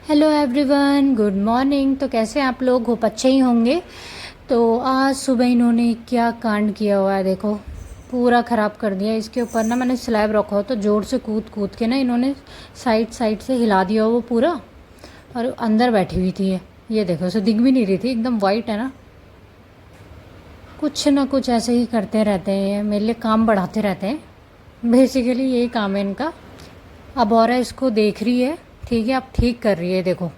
Hello everyone, good morning. तो कैसे हैं आप लोग? होप अच्छे ही होंगे। तो आज सुबह इन्होंने क्या कांड किया हुआ है देखो, पूरा ख़राब कर दिया। इसके ऊपर ना मैंने स्लैब रखा हो तो ज़ोर से कूद कूद के ना इन्होंने साइड साइड से हिला दिया वो पूरा, और अंदर बैठी हुई थी ये देखो, उसे दिख भी नहीं रही थी, एकदम वाइट है ना। कुछ ना कुछ ऐसे ही करते रहते हैं, मेरे लिए काम बढ़ाते रहते हैं। बेसिकली यही काम है इनका। अब और इसको देख रही है, ठीक है, अब ठीक कर रही है देखो।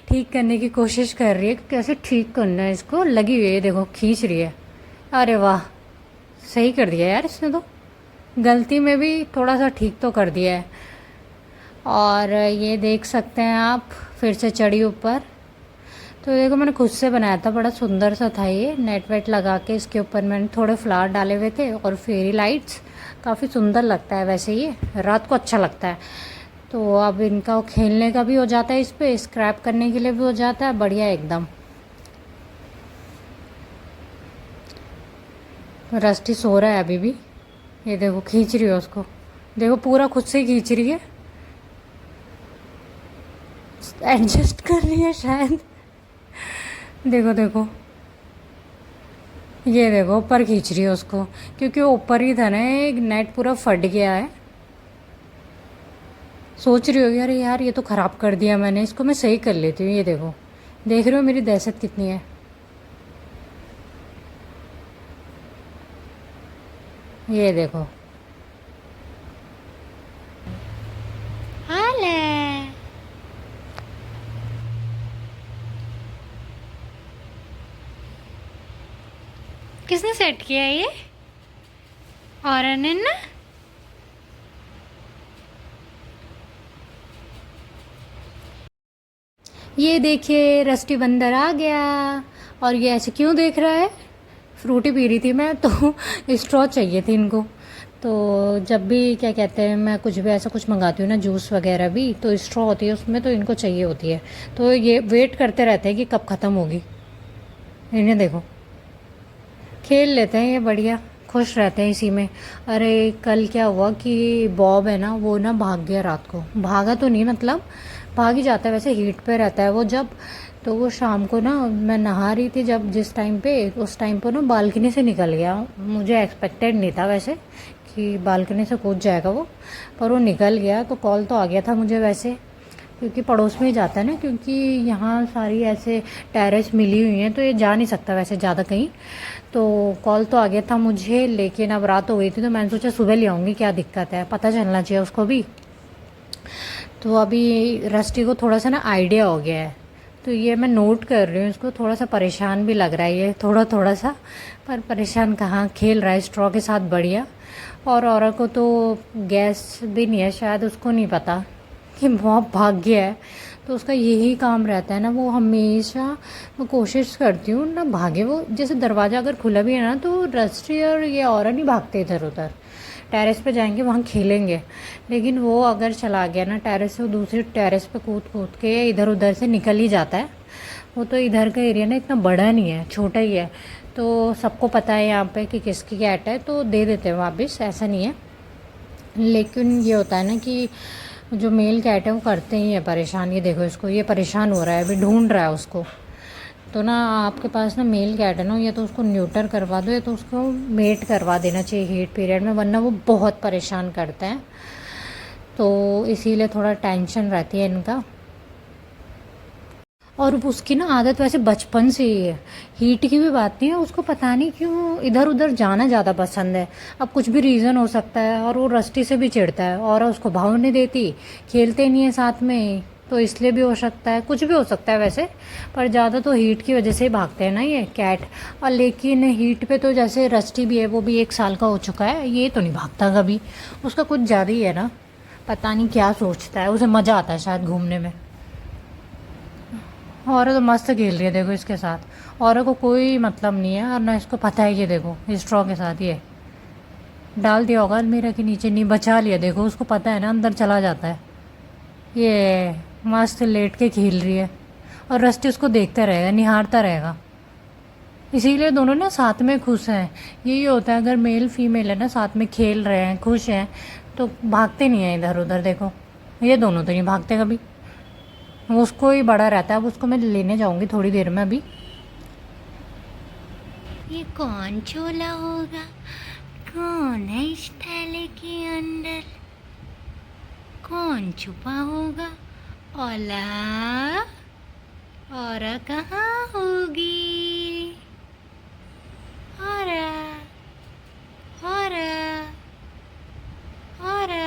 ठीक करने की कोशिश कर रही है कि कैसे ठीक करना है इसको, लगी हुई है देखो, खींच रही है। अरे वाह, सही कर दिया यार इसने तो, गलती में भी थोड़ा सा ठीक तो कर दिया है। और ये देख सकते हैं आप, फिर से चढ़ी ऊपर। तो देखो मैंने खुद से बनाया था, बड़ा सुंदर सा था ये, नेट वेट लगा के इसके ऊपर मैंने थोड़े फ्लावर डाले हुए थे और फेरी लाइट्स। काफ़ी सुंदर लगता है वैसे, ये रात को अच्छा लगता है। तो अब इनका खेलने का भी हो जाता है, इस पर स्क्रैप करने के लिए भी हो जाता है, बढ़िया एकदम। रस्टी सो रहा है अभी भी, ये देखो खींच रही है उसको, देखो पूरा खुद से ही खींच रही है, एडजस्ट कर रही है शायद। देखो देखो, ये देखो ऊपर खींच रही है उसको, क्योंकि वो ऊपर ही था ना, एक नेट पूरा फट गया है। सोच रही होगी अरे यार ये तो ख़राब कर दिया मैंने, इसको मैं सही कर लेती हूँ। ये देखो, देख रहे हो मेरी दहशत कितनी है। ये देखो, हाल है। किसने सेट किया ये? और अनन्या ना, ये देखिए रस्टी बंदर आ गया। और ये ऐसे क्यों देख रहा है? फ्रूटी पी रही थी मैं तो स्ट्रॉ चाहिए थी इनको। तो जब भी क्या कहते हैं, मैं कुछ भी ऐसा कुछ मंगाती हूँ ना, जूस वगैरह भी, तो स्ट्रॉ होती है उसमें, तो इनको चाहिए होती है। तो ये वेट करते रहते हैं कि कब ख़त्म होगी। इन्हें देखो, खेल लेते हैं ये, बढ़िया खुश रहते हैं इसी में। अरे कल क्या हुआ कि बॉब है ना, वो ना भाग गया रात को, भागा तो नहीं मतलब भाग ही जाता है, वैसे हीट पे रहता है वो जब। तो वो शाम को ना, मैं नहा रही थी जब, जिस टाइम पे, उस टाइम पर ना बालकनी से निकल गया। मुझे एक्सपेक्टेड नहीं था वैसे कि बालकनी से कूद जाएगा वो, पर वो निकल गया। तो कॉल तो आ गया था मुझे वैसे, क्योंकि पड़ोस में ही जाता है ना, क्योंकि यहाँ सारी ऐसे टेरेस मिली हुई हैं, तो ये जा नहीं सकता वैसे ज़्यादा कहीं। तो कॉल तो आ गया था मुझे, लेकिन अब रात हो गई थी तो मैंने सोचा सुबह ले आऊँगी, क्या दिक्कत है, पता चलना चाहिए उसको भी। तो अभी रस्टी को थोड़ा सा ना आइडिया हो गया है, तो ये मैं नोट कर रही हूँ इसको, थोड़ा सा परेशान भी लग रहा है ये, थोड़ा थोड़ा सा। पर परेशान कहाँ, खेल रहा है स्ट्रॉ के साथ बढ़िया। और औरत को तो गैस भी नहीं है शायद, उसको नहीं पता कि बहुत भाग्य है। तो उसका यही काम रहता है ना, वो हमेशा, मैं कोशिश करती हूँ ना भागे वो। जैसे दरवाज़ा अगर खुला भी है ना, तो रस्टी और ये औरत नहीं भागते इधर उधर, टेरेस पे जाएंगे वहाँ खेलेंगे। लेकिन वो अगर चला गया ना टेरेस से, वो दूसरी टेरेस पे कूद कूद के इधर उधर से निकल ही जाता है। वो तो इधर का एरिया ना इतना बड़ा नहीं है, छोटा ही है, तो सबको पता है यहाँ पे कि किसकी कैट है, तो दे देते हैं वापस, ऐसा नहीं है। लेकिन ये होता है ना कि जो मेल कैट है वो करते ही है परेशान। ये देखो इसको, ये परेशान हो रहा है, अभी ढूंढ रहा है उसको। तो ना आपके पास ना मेल कैट है ना, या तो उसको न्यूटर करवा दो, या तो उसको मेट करवा देना चाहिए हीट पीरियड में, वरना वो बहुत परेशान करते हैं। तो इसीलिए थोड़ा टेंशन रहती है इनका। और उसकी ना आदत वैसे बचपन से ही है, हीट की भी बात नहीं है, उसको पता नहीं क्यों इधर उधर जाना ज़्यादा पसंद है। अब कुछ भी रीज़न हो सकता है, और वो रस्टी से भी चिढ़ता है और उसको भाव नहीं देती, खेलते नहीं है साथ में, तो इसलिए भी हो सकता है, कुछ भी हो सकता है वैसे। पर ज़्यादा तो हीट की वजह से ही भागते हैं ना ये कैट। और लेकिन हीट पे तो जैसे रस्टी भी है, वो भी 1 साल का हो चुका है, ये तो नहीं भागता कभी, उसका कुछ ज़्यादा ही है ना, पता नहीं क्या सोचता है, उसे मज़ा आता है शायद घूमने में। और तो मस्त खेल रही है देखो इसके साथ, औरों को कोई मतलब नहीं है, और ना इसको पता है। ये देखो स्ट्रॉ के साथ ये डाल दिया होगा अलमीरा के नीचे, नहीं बचा लिया, देखो उसको पता है ना अंदर चला जाता है। ये मस्त लेट के खेल रही है, और रस्टी उसको देखता रहेगा, निहारता रहेगा। इसीलिए दोनों ना साथ में खुश हैं। यही होता है, अगर मेल फीमेल है ना साथ में खेल रहे हैं, खुश हैं, तो भागते नहीं हैं इधर उधर। देखो ये दोनों तो नहीं भागते कभी, वो उसको ही बड़ा रहता है, अब उसको मैं लेने जाऊंगी थोड़ी देर में अभी। ये कौन चोला होगा, कौन है इस थैले के अंदर, कौन छुपा होगा? ओला, औरा कहाँ होगी? औरा, औरा, औरा।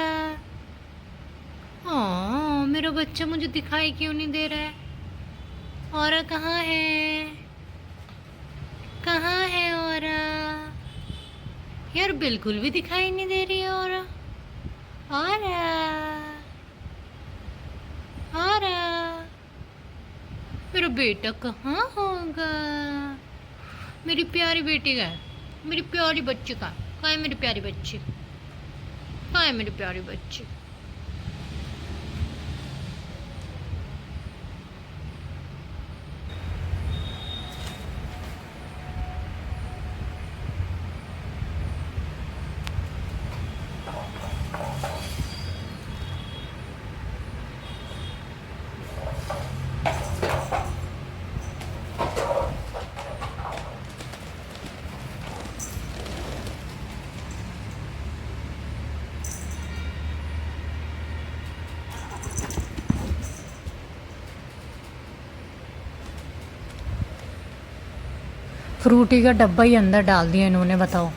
हाँ, मेरा बच्चा मुझे दिखाई क्यों नहीं दे रहा है? औरा कहाँ है? कहाँ है औरा? यार बिल्कुल भी दिखाई नहीं दे रही है औरा। औरा, औरा, मेरा बेटा कहाँ होगा? मेरी प्यारी बेटी का है, मेरी प्यारी बच्ची का। कहाँ है मेरी प्यारी बच्ची? कहाँ है मेरी प्यारी बच्ची? फ्रूटी का डब्बा ही अंदर डाल दिया इन्होंने, बताओ।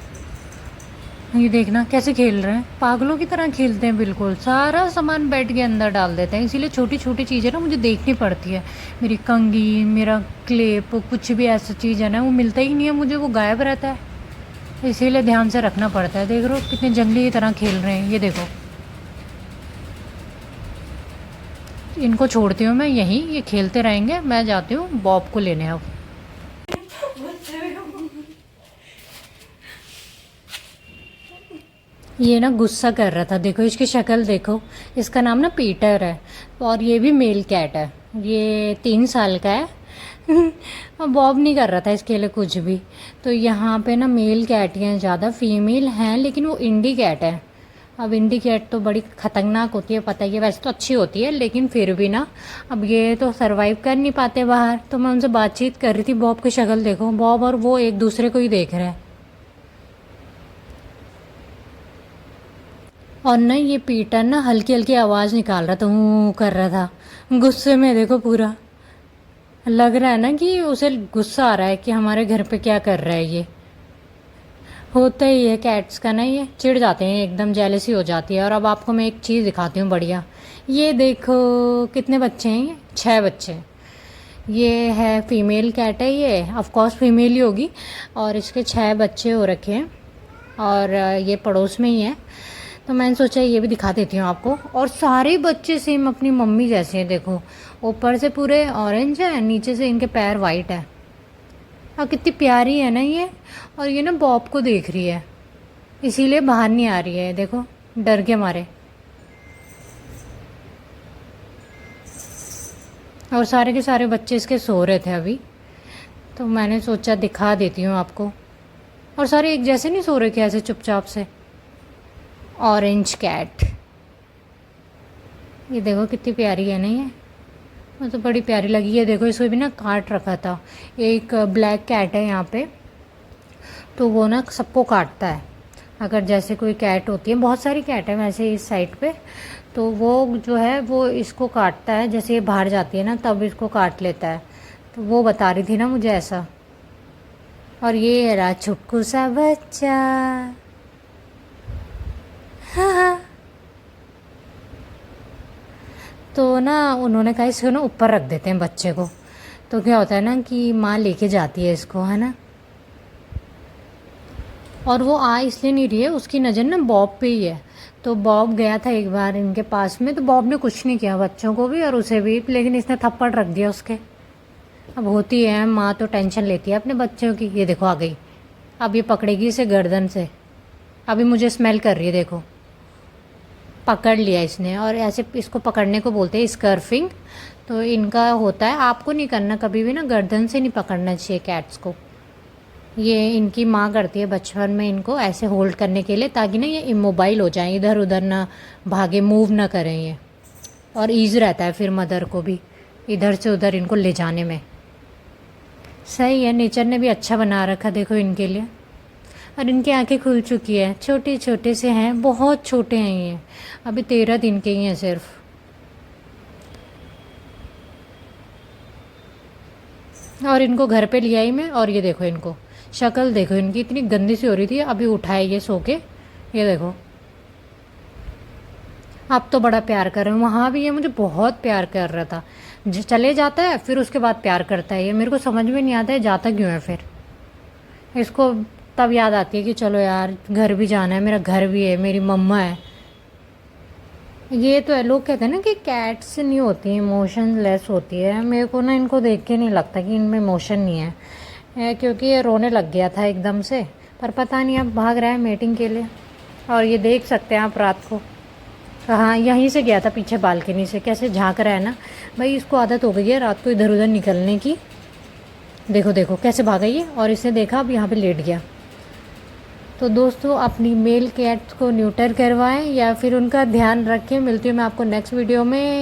ये देखना कैसे खेल रहे हैं, पागलों की तरह खेलते हैं बिल्कुल। सारा सामान बेड के अंदर डाल देते हैं, इसीलिए छोटी छोटी चीज़ें ना मुझे देखनी पड़ती है। मेरी कंघी, मेरा क्लिप, कुछ भी ऐसा चीज़ है ना वो मिलता ही नहीं है मुझे, वो गायब रहता है। इसीलिए ध्यान से रखना पड़ता है। देख रहे हो कितने जंगली की तरह खेल रहे हैं, ये देखो। इनको छोड़ती हूँ मैं यहीं, ये खेलते रहेंगे, मैं जाती हूँ बॉब को लेने अब। ये ना गुस्सा कर रहा था, देखो इसकी शक्ल देखो। इसका नाम ना पीटर है और ये भी मेल कैट है। ये 3 साल का है। और बॉब नहीं कर रहा था इसके लिए कुछ भी। तो यहाँ पे ना मेल कैट हैं ज़्यादा, फीमेल हैं लेकिन वो इंडी कैट है। अब इंडी कैट तो बड़ी ख़तरनाक होती है, पता ही है। वैसे तो अच्छी होती है लेकिन फिर भी ना, अब ये तो सरवाइव कर नहीं पाते बाहर। तो मैं उनसे बातचीत कर रही थी। बॉब की शक्ल देखो, बॉब और वो एक दूसरे को ही देख रहे हैं। और ना ये पीटर ना हल्की हल्की आवाज़ निकाल रहा था, हूँ कर रहा था गुस्से में। देखो पूरा लग रहा है ना कि उसे गुस्सा आ रहा है कि हमारे घर पे क्या कर रहा है ये। होता ही है कैट्स का ना, ये चिढ़ जाते हैं, एकदम जेलसी हो जाती है। और अब आपको मैं एक चीज़ दिखाती हूँ बढ़िया। ये देखो कितने बच्चे हैं, ये 6 बच्चे। ये है फीमेल कैट है, ये ऑफ कोर्स फीमेल ही होगी। और इसके 6 बच्चे हो रखे हैं और ये पड़ोस में ही है। तो मैंने सोचा ये भी दिखा देती हूँ आपको। और सारे बच्चे सेम अपनी मम्मी जैसे हैं, देखो ऊपर से पूरे ऑरेंज है, नीचे से इनके पैर वाइट है। और कितनी प्यारी है ना ये। और ये ना बॉब को देख रही है, इसीलिए बाहर नहीं आ रही है, देखो डर के मारे। और सारे के सारे बच्चे इसके सो रहे थे अभी, तो मैंने सोचा दिखा देती हूँ आपको। और सारे एक जैसे नहीं सो रहे, कैसे चुपचाप से। ऑरेंज कैट, ये देखो कितनी प्यारी है ना ये, मुझे तो बड़ी प्यारी लगी है। देखो इसको भी ना काट रखा था। एक ब्लैक कैट है यहाँ पे, तो वो ना सबको काटता है। अगर जैसे कोई कैट होती है, बहुत सारी कैट है वैसे इस साइड पे, तो वो जो है वो इसको काटता है। जैसे ये बाहर जाती है ना तब इसको काट लेता है। तो वो बता रही थी ना मुझे ऐसा। और ये रहा छुटकू सा बच्चा। हाँ। तो ना उन्होंने कहा इसको ना ऊपर रख देते हैं बच्चे को, तो क्या होता है ना कि माँ लेके जाती है इसको, है ना। और वो आ इसलिए नहीं रही है, उसकी नज़र ना बॉब पे ही है। तो बॉब गया था एक बार इनके पास में, तो बॉब ने कुछ नहीं किया बच्चों को भी और उसे भी, लेकिन इसने थप्पड़ रख दिया उसके। अब होती है माँ तो टेंशन लेती है अपने बच्चों की। ये देखो आ गई, अब ये पकड़ेगी इसे गर्दन से। अभी मुझे स्मेल कर रही है, देखो पकड़ लिया इसने। और ऐसे इसको पकड़ने को बोलते हैं स्कर्फिंग। तो इनका होता है, आपको नहीं करना कभी भी ना, गर्दन से नहीं पकड़ना चाहिए कैट्स को। ये इनकी माँ करती है बचपन में इनको ऐसे होल्ड करने के लिए, ताकि ना ये इमोबाइल हो जाएं, इधर उधर ना भागे, मूव ना करें ये। और ईज़ रहता है फिर मदर को भी। इधर से उधर इनको ले जाने में। सही है, नेचर ने भी अच्छा बना रखा देखो इनके लिए। और इनकी आंखें खुल चुकी है, छोटे छोटे से हैं, बहुत छोटे हैं ये, अभी 13 दिन के ही हैं सिर्फ। और इनको घर पे ले आई मैं, और ये देखो इनको शक्ल देखो इनकी इतनी गंदी सी हो रही थी, अभी उठाए ये सो के, ये देखो। अब तो बड़ा प्यार कर रहे हैं, वहाँ भी ये मुझे बहुत प्यार कर रहा था। चले जाता है फिर उसके बाद प्यार करता है, ये मेरे को समझ में नहीं आता है जाता क्यों है फिर। इसको तब याद आती है कि चलो यार घर भी जाना है, मेरा घर भी है, मेरी मम्मा है। ये तो है, लोग कहते हैं ना कि कैट्स नहीं होती, इमोशन लेस होती है। मेरे को ना इनको देख के नहीं लगता कि इनमें इमोशन नहीं है, क्योंकि ये रोने लग गया था एकदम से, पर पता नहीं अब भाग रहा है मीटिंग के लिए। और ये देख सकते हैं आप रात को, हाँ यहीं से गया था पीछे बालकनी से, कैसे झांक रहा है ना भाई। इसको आदत हो गई है रात को इधर उधर निकलने की। देखो देखो कैसे भागा ये, और इसने देखा अब यहाँ पे लेट गया। तो दोस्तों अपनी मेल कैट्स को न्यूटर करवाएं या फिर उनका ध्यान रखें। मिलती हूँ मैं आपको नेक्स्ट वीडियो में।